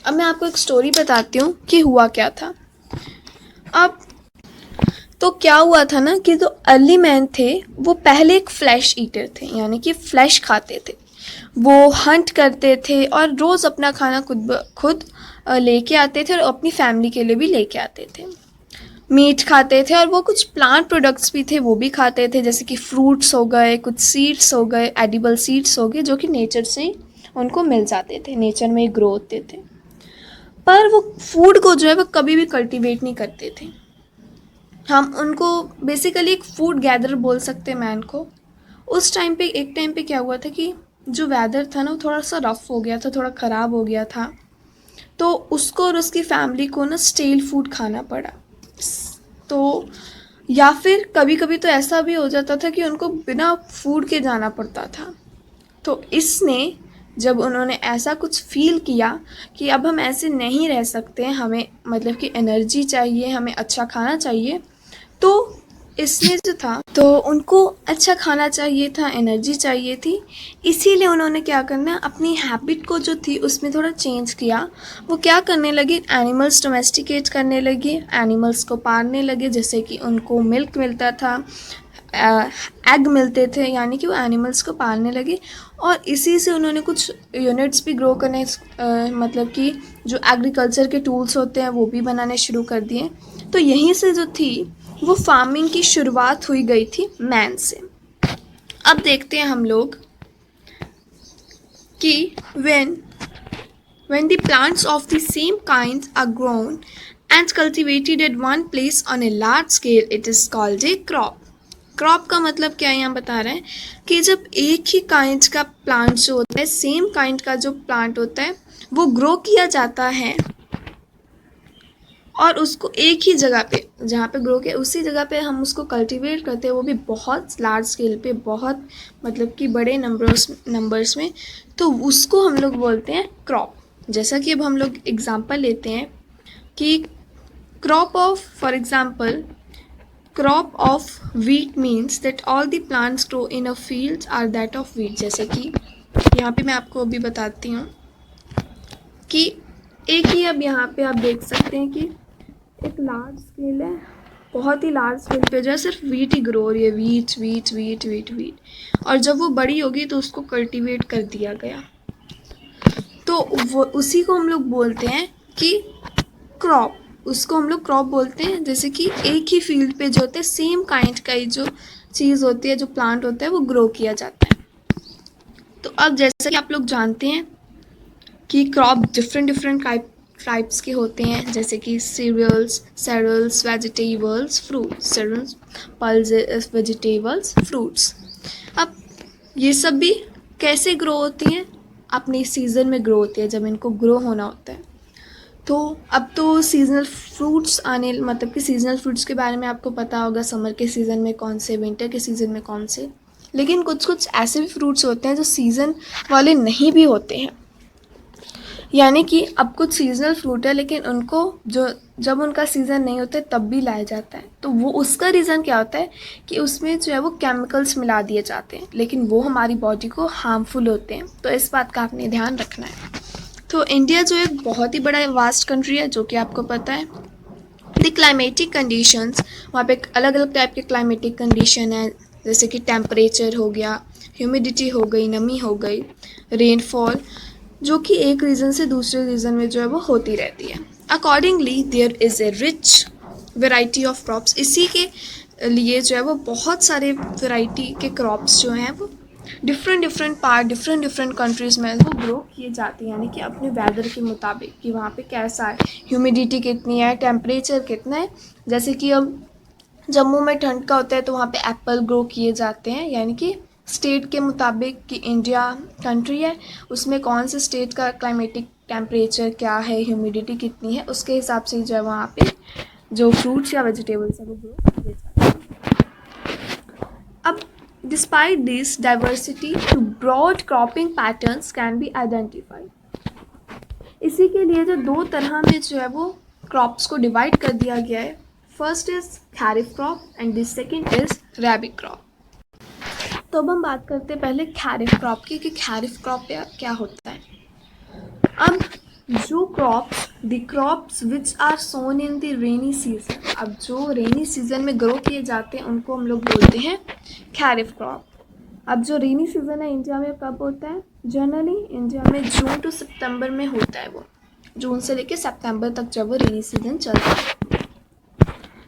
अब मैं आपको एक स्टोरी बताती हूँ कि हुआ क्या था। अब तो क्या हुआ था ना कि जो अर्ली मैन थे वो पहले एक फ्लैश ईटर थे, यानी कि फ्लैश खाते थे। वो हंट करते थे और रोज़ अपना खाना खुद लेके आते थे और अपनी फैमिली के लिए भी लेके आते थे। मीट खाते थे और वो कुछ प्लांट प्रोडक्ट्स भी थे वो भी खाते थे, जैसे कि फ्रूट्स हो गए, कुछ सीड्स हो गए, एडिबल सीड्स हो गए जो कि नेचर से उनको मिल जाते थे, नेचर में ग्रो होते थे। पर वो फूड को जो है वो कभी भी कल्टीवेट नहीं करते थे। हम उनको बेसिकली एक फूड गैदर बोल सकते हैं मैन को। उस टाइम पे एक टाइम पे क्या हुआ था कि जो वेदर था ना वो थोड़ा सा रफ हो गया था, थोड़ा ख़राब हो गया था। तो उसको और उसकी फैमिली को ना स्टेल फूड खाना पड़ा। तो या फिर कभी कभी तो ऐसा भी हो जाता था कि उनको बिना फूड के जाना पड़ता था। तो इसने जब उन्होंने ऐसा कुछ फील किया कि अब हम ऐसे नहीं रह सकते, हमें मतलब कि एनर्जी चाहिए, हमें अच्छा खाना चाहिए, तो इसलिए जो था तो उनको अच्छा खाना चाहिए था, एनर्जी चाहिए थी। इसीलिए उन्होंने क्या करना, अपनी हैबिट को जो थी उसमें थोड़ा चेंज किया। वो क्या करने लगे, एनिमल्स डोमेस्टिकेट करने लगे, एनिमल्स को पालने लगे, जैसे कि उनको मिल्क मिलता था, एग मिलते थे, यानी कि वो एनिमल्स को पालने लगे। और इसी से उन्होंने कुछ यूनिट्स भी ग्रो करने मतलब कि जो एग्रीकल्चर के टूल्स होते हैं वो भी बनाने शुरू कर दिए। तो यहीं से जो थी वो फार्मिंग की शुरुआत हुई गई थी मैन से। अब देखते हैं हम लोग कि when the plants of the same kinds are grown and cultivated at one place on a large scale, it is called a crop. Crop का मतलब क्या है, यहाँ बता रहे हैं कि जब एक ही काइंड का प्लांट जो होता है, सेम काइंड का जो प्लांट होता है वो ग्रो किया जाता है और उसको एक ही जगह पे जहाँ पे ग्रो किया उसी जगह पे हम उसको कल्टीवेट करते हैं, वो भी बहुत लार्ज स्केल पे, बहुत मतलब कि बड़े नंबर्स में, तो उसको हम लोग बोलते हैं क्रॉप। जैसा कि अब हम लोग एग्जांपल लेते हैं कि crop of, for example, crop of wheat means that all the plants grow in a field are that of wheat. जैसे कि यहाँ पे मैं आपको अभी बताती हूँ कि एक ही, अब यहाँ पे आप देख सकते हैं कि एक लार्ज स्केल है, बहुत ही लार्ज स्केल पे जो है सिर्फ वीट ही ग्रो हो रही है, wheat wheat wheat wheat wheat. और जब वो बड़ी होगी तो उसको कल्टीवेट कर दिया गया, तो वो उसी को हम लोग बोलते हैं कि क्रॉप। उसको हम लोग क्रॉप बोलते हैं। जैसे कि एक ही फील्ड पे जो होते हैं सेम काइंड का ही जो चीज़ होती है, जो प्लांट होता है वो ग्रो किया जाता है। तो अब जैसा कि आप लोग जानते हैं कि क्रॉप डिफरेंट डिफरेंट टाइप्स के होते हैं, जैसे कि cereals, vegetables, fruits, cereals, pulses, vegetables, fruits. अब ये सब भी कैसे ग्रो होती हैं, अपनी सीज़न में ग्रो होती है, जब इनको ग्रो होना होता है। तो अब तो सीजनल फ्रूट्स आने, मतलब कि सीजनल फ्रूट्स के बारे में आपको पता होगा, समर के सीज़न में कौन से, विंटर के सीज़न में कौन से। लेकिन कुछ कुछ ऐसे भी फ्रूट्स होते हैं जो सीज़न वाले नहीं भी होते हैं, यानी कि अब कुछ सीजनल फ्रूट है लेकिन उनको जो जब उनका सीज़न नहीं होता है तब भी लाया जाता है। तो वो उसका रीज़न क्या होता है कि उसमें जो है वो केमिकल्स मिला दिए जाते हैं, लेकिन वो हमारी बॉडी को हार्मफुल होते हैं। तो इस बात का आपने ध्यान रखना है। तो इंडिया जो एक बहुत ही बड़ा वास्ट कंट्री है, जो कि आपको पता है। द क्लाइमेटिक कंडीशंस, वहाँ पे अलग अलग टाइप के क्लाइमेटिक कंडीशन है, जैसे कि टेम्परेचर हो गया, ह्यूमिडिटी हो गई, नमी हो गई, रेनफॉल, जो कि एक रीज़न से दूसरे रीज़न में जो है वो होती रहती है। Accordingly there is a rich variety of crops. इसी के लिए जो है वो बहुत सारे वेराइटी के क्रॉप्स जो हैं वो डिफरेंट पार्ट, डिफरेंट कंट्रीज़ में वो ग्रो किए जाते हैं, यानी कि अपने वेदर के मुताबिक कि वहाँ पे कैसा है, ह्यूमिडिटी कितनी है, टेम्परेचर कितना है। जैसे कि अब जम्मू में ठंड का होता है तो वहाँ पे एप्पल ग्रो किए जाते हैं, यानी कि स्टेट के मुताबिक कि इंडिया कंट्री है, उसमें कौन से स्टेट का क्लाइमेटिक टेम्परेचर क्या है, ह्यूमिडिटी कितनी है, उसके हिसाब से जो है वहाँ पे जो फ्रूट्स या वेजिटेबल्स है वो ग्रो किए जाते हैं। अब despite this diversity two broad cropping patterns can be identified. इसी के लिए जो दो तरह में जो है वो क्रॉप्स को डिवाइड कर दिया गया है। First is kharif crop and the second is rabi crop. तो अब हम बात करते हैं पहले खैरिफ क्रॉप की कि खैरिफ क्रॉप क्या होता है। अब जो crops which are sown in the rainy season, अब जो रेनी सीजन में ग्रो किए जाते हैं उनको हम लोग बोलते हैं खैरिफ क्रॉप। अब जो रेनी सीजन है इंडिया में कब होता है? जनरली इंडिया में जून टू सितंबर में होता है, वो जून से लेके सितंबर तक जब वो रेनी सीजन चलता है।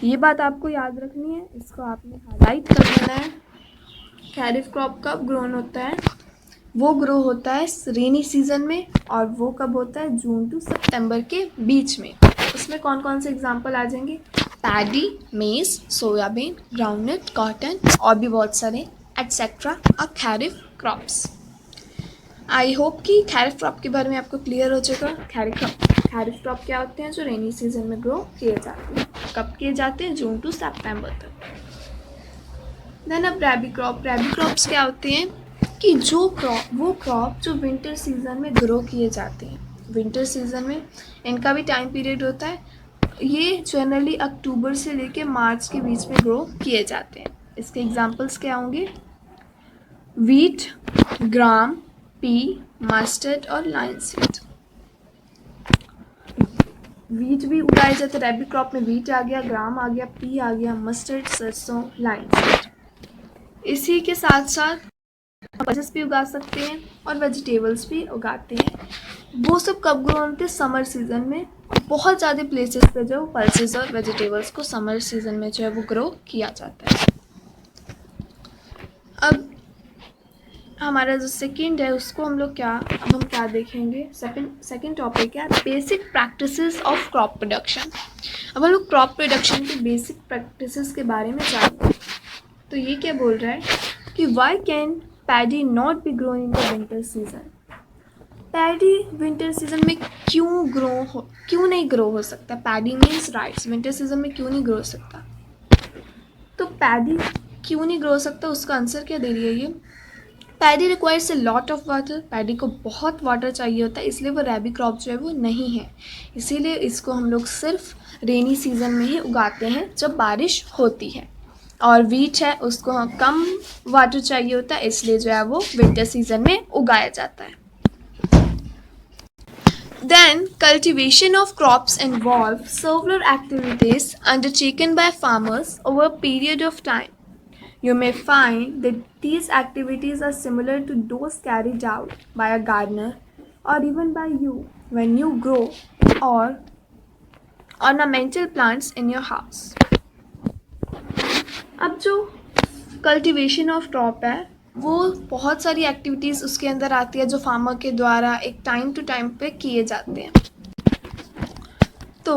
ये बात आपको याद रखनी है, इसको आपने हाईलाइट कर देना है। खैरिफ क्रॉप कब ग्रोन होता है? वो ग्रो होता है रेनी सीजन में, और वो कब होता है? जून टू सितंबर के बीच में। उसमें कौन कौन से एग्जाम्पल आ जाएंगे? पैडी, मेज, सोयाबीन, ग्राउंडनट, कॉटन और भी बहुत सारे etcetera are kharif crops. I hope कि खैरिफ क्रॉप के बारे में आपको क्लियर हो चुका। खैरिफ क्रॉप क्या होते हैं? जो रेनी सीजन में ग्रो किए जाते हैं। कब किए जाते हैं? जून टू सितंबर तक। देन अब रैबी क्रॉप्स क्या होते हैं? कि वो क्रॉप जो विंटर सीजन में ग्रो किए जाते हैं। विंटर सीजन में इनका भी टाइम पीरियड होता है। ये जनरली अक्टूबर से लेके मार्च के बीच में ग्रो किए जाते हैं। इसके एग्जांपल्स क्या होंगे? वीट, ग्राम, पी, मस्टर्ड और लाइन सीड। वीट भी उगाए जाते हैं रैबी क्रॉप में। वीट आ गया, ग्राम आ गया, पी आ गया, मस्टर्ड, सरसों, लाइन सीड। इसी के साथ साथ पल्सेस भी उगा सकते हैं और वेजिटेबल्स भी उगाते हैं। वो सब कब ग्रो होते हैं? समर सीजन में। बहुत ज़्यादा प्लेसेस पे जो पल्सेस और वेजिटेबल्स को समर सीजन में जो है वो ग्रो किया जाता है। अब हमारा जो सेकंड है उसको हम क्या देखेंगे? सेकंड टॉपिक है basic practices of crop production. अब हम लोग क्रॉप प्रोडक्शन के बेसिक प्रैक्टिसेस के बारे में जानते हैं। तो ये क्या बोल रहा है कि why can paddy not be grown in the winter season? Paddy winter season में क्यों नहीं ग्रो हो सकता? Paddy means rice. Winter season में क्यों नहीं ग्रो हो सकता? तो पैडी क्यों नहीं ग्रो हो सकता, उसका आंसर क्या दे रही है ये? Paddy requires a lot of water. Paddy को बहुत वाटर चाहिए होता है, इसलिए वो रैबी क्रॉप जो है वो नहीं है। इसीलिए इसको हम लोग सिर्फ रेनी सीजन में ही उगाते हैं जब बारिश होती है। और वीट है, उसको कम वाटर चाहिए होता है, इसलिए जो है वो विंटर सीजन में उगाया जाता है। Then cultivation of crops involve several activities undertaken by farmers over a period of time. You may find that these activities are similar to those carried out by a gardener or even by you when you grow or ornamental plants in your house. अब जो cultivation of crop है वो बहुत सारी activities उसके अंदर आती है जो फार्मर के द्वारा एक टाइम टू टाइम पे किए जाते हैं। तो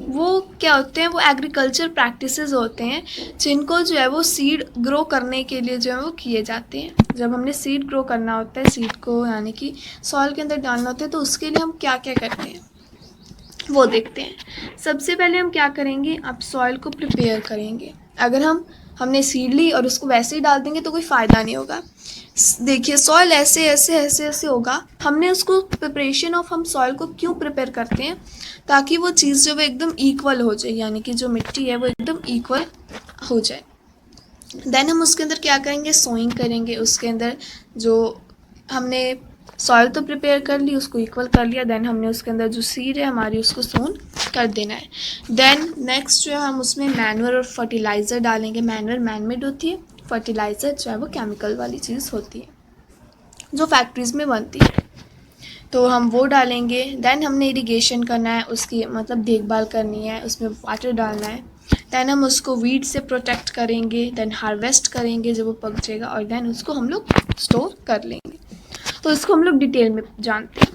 वो क्या होते हैं? वो एग्रीकल्चर प्रैक्टिसेस होते हैं जिनको जो है वो सीड ग्रो करने के लिए जो है वो किए जाते हैं। जब हमने सीड ग्रो करना होता है, सीड को यानी कि सॉइल के अंदर डालना होता है, तो उसके लिए हम क्या क्या करते हैं वो देखते हैं। सबसे पहले हम क्या करेंगे? अब सॉइल को प्रिपेयर करेंगे। अगर हमने सीड ली और उसको वैसे ही डाल देंगे तो कोई फ़ायदा नहीं होगा। देखिए सॉइल ऐसे होगा। हमने उसको प्रिपरेशन ऑफ हम सॉइल को क्यों प्रिपेयर करते हैं? ताकि वो चीज़ जो वो एकदम इक्वल हो जाए, यानी कि जो मिट्टी है वो एकदम इक्वल हो जाए। देन हम उसके अंदर क्या करेंगे? सोइंग करेंगे। उसके अंदर जो हमने सॉइल तो प्रिपेयर कर ली, उसको इक्वल कर लिया। देन हमने उसके अंदर जो सीड है हमारी उसको सोन कर देना है। देन नेक्स्ट जो है हम उसमें मैन्योर और फर्टिलाइज़र डालेंगे। मैन्योर मैनमेड होती है, फर्टिलाइज़र जो है वो केमिकल वाली चीज़ होती है जो फैक्ट्रीज़ में बनती है, तो हम वो डालेंगे। देन हमने इरिगेशन करना है, उसकी मतलब देखभाल करनी है, उसमें वाटर डालना है। देन हम उसको वीड से प्रोटेक्ट करेंगे। देन हार्वेस्ट करेंगे जब वो पक जाएगा, और देन उसको हम लोग स्टोर कर लेंगे। तो इसको हम लोग डिटेल में जानते हैं।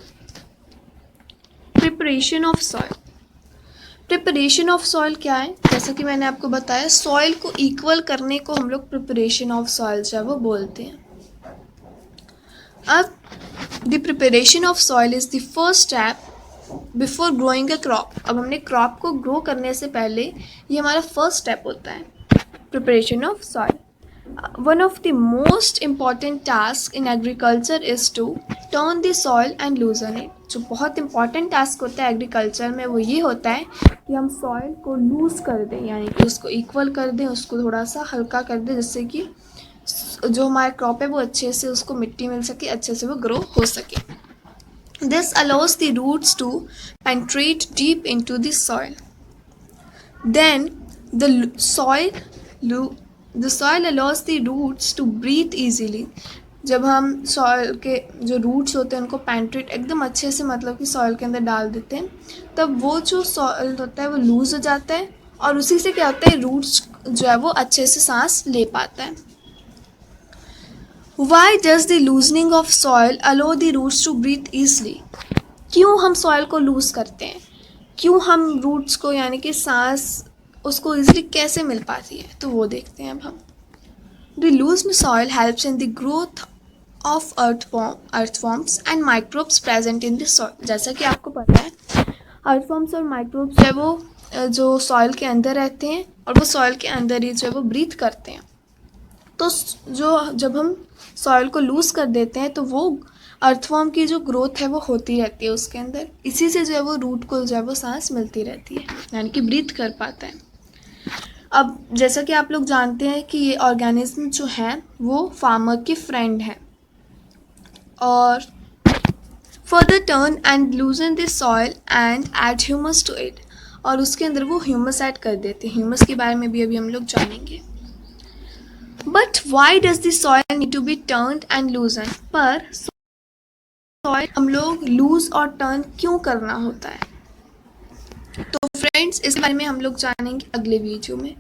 Preparation of soil. Preparation of soil क्या है? जैसा कि मैंने आपको बताया, सॉइल को इक्वल करने को हम लोग प्रिपरेशन ऑफ सॉइल जो है वो बोलते हैं। अब the preparation of soil is the first step before growing a crop. अब हमने क्रॉप को ग्रो करने से पहले ये हमारा फर्स्ट स्टेप होता है, preparation of soil. One of the most important tasks in agriculture is to turn the soil and loosen it. जो बहुत important task होता है एग्रीकल्चर में वो ये होता है कि हम सॉइल को लूज़ कर दें, यानी कि उसको इक्वल कर दें, उसको थोड़ा सा हल्का कर दें, जिससे कि जो हमारा क्रॉप है वो अच्छे से उसको मिट्टी मिल सके, अच्छे से वो ग्रो हो सके. This allows the roots to penetrate deep into the soil. Then the soil allows the roots to breathe easily. जब हम सॉइल के जो रूट्स होते हैं उनको पेंट्रेट एकदम अच्छे से मतलब कि सॉइल के अंदर डाल देते हैं, तब वो जो सॉइल होता है वो लूज हो जाता है और उसी से क्या होता है, रूट्स जो है वो अच्छे से सांस ले पाता है. Why does the loosening of soil allow the roots to breathe easily? क्यों हम सॉइल को लूज करते हैं, क्यों हम रूट्स को यानी कि सांस उसको इजीली कैसे मिल पाती है, तो वो देखते हैं अब हम. The loosened soil helps in the growth of earthworms and microbes present in the soil. जैसा कि आपको पता है अर्थवॉर्म्स और माइक्रोब्स जो है वो जो सॉइल के अंदर रहते हैं और वो सॉइल के अंदर ही जो है वो ब्रीथ करते हैं. तो जो जब हम सॉइल को लूज़ कर देते हैं तो वो अर्थवॉर्म की जो ग्रोथ है वो होती रहती है उसके अंदर, इसी से जो है वो रूट को जो है वो सांस मिलती रहती है, यानी कि ब्रीथ कर पाता है. अब जैसा कि आप लोग जानते हैं कि ये ऑर्गेनिज्म जो है वो फार्मर के फ्रेंड है और further turn and loosen the soil and add humus to it, और उसके अंदर वो ह्यूमस ऐड कर देते हैं. ह्यूमस के बारे में भी अभी हम लोग जानेंगे. But why does the soil need to be turned and loosen, पर सॉइल हम लोग लूज और टर्न क्यों करना होता है, तो फ्रेंड्स इस बारे में हम लोग जानेंगे अगले वीडियो में,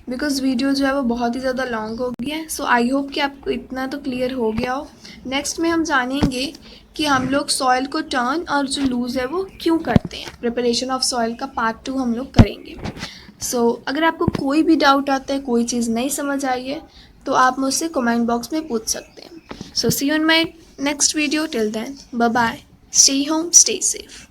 बिकॉज वीडियो जो है वो बहुत ही ज़्यादा लॉन्ग हो गया है. सो आई होप कि आपको इतना तो क्लियर हो गया हो. नेक्स्ट में हम जानेंगे कि हम लोग सॉइल को टर्न और जो लूज़ है वो क्यों करते हैं. प्रिपरेशन ऑफ सॉइल का पार्ट 2 हम लोग करेंगे. सो अगर आपको कोई भी डाउट आता है, कोई चीज़ नहीं समझ आई है, तो आप मुझसे कमेंट बॉक्स में पूछ सकते हैं. So see you in my next video. Till then bye bye, stay home, stay safe.